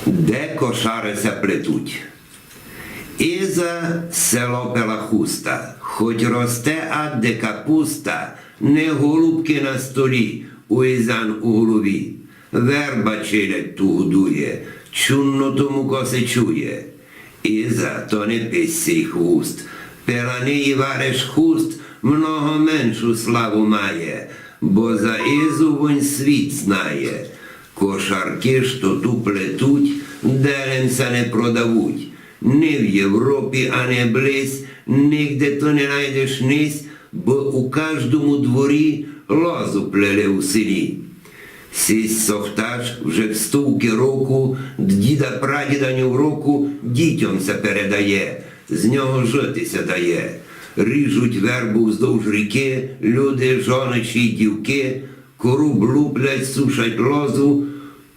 Де кошарися плетуть. Іза село Пелахуста, хоть росте адде капуста, не голубки на столі, у Ізан у голові. Верба челядь ту годує, чунно тому коси чує. Іза то не писій хвуст, пела неї вариш хуст, много меншу славу має, бо за Ізу вонь світ знає. Кошарки, що ту плетуть, делемся не продавуть. Не в Європі, а не близь, нігде то не найдеш нись, бо у кожному дворі лозу плеле у селі. Сість сохтаж вже в стовки року, діда-прадіда в року дітям се передає, з нього житися дає. Ріжуть вербу вздовж ріки, люди, жоночі й дівки, кору блуплять, сушать лозу,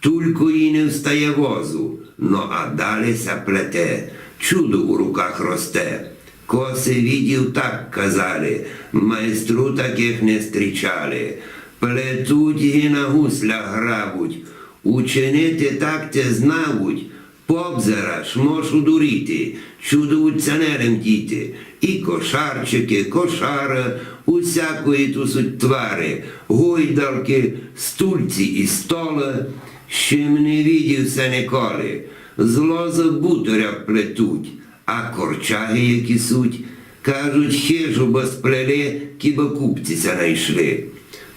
тільки їй не встає возу. Ну а далі ся плете, чудо у руках росте. Коси видів, так казали, майстру таких не зустрічали. Плетуть і на гуслях грабуть, учинити так те знавуть. Побзераш, мож удуріти, чудуються нерем діти. І кошарчики, кошари, усякої ту суть твари, гойдалки, стульці і столи, чим не видівся ніколи. З лоза бутаря плетуть, а корчаги, які суть, кажуть, хижу бо сплели, кіба купцися найшли.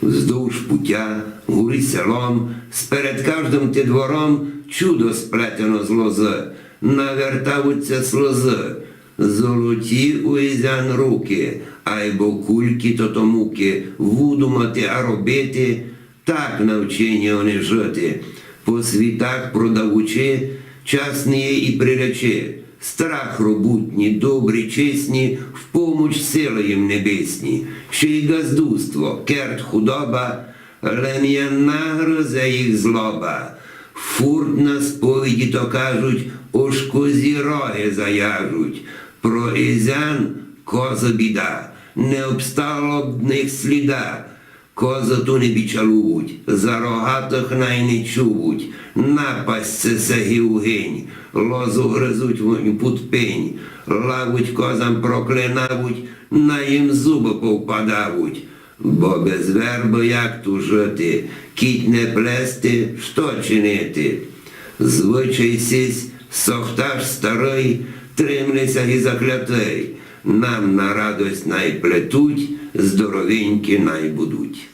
Вздовж путя, гури селом, сперед кожним те двором чудо сплетено з лози, навертаються сльози. Золоті у Ізян руки, айбо кульки то муки, вудумати, а робити, так навчені вони жити. По світах продавучи, часні і приречи, страх робутні, добрі, чесні, в помощ сили їм небесні. Ще й газдуство, керт худоба, лем'яна грозе їх злоба. Фурт на сповіді то кажуть, уж козі роги заяжуть. Про Ізян коза біда, не обстало б них сліда. Козоту не бічалують, за рогатих най не чувуть, напасть це сегів гинь, лозу гризуть вонь пут пень, лавуть козам проклинавуть, на їм зуби повпадавуть. Бо без верби як ту жити, кіть не плести, що чинити? Звичай сісь, сохтаж старий, тримлися і заклятий, нам на радость най плетуть, здоровенькі най будуть.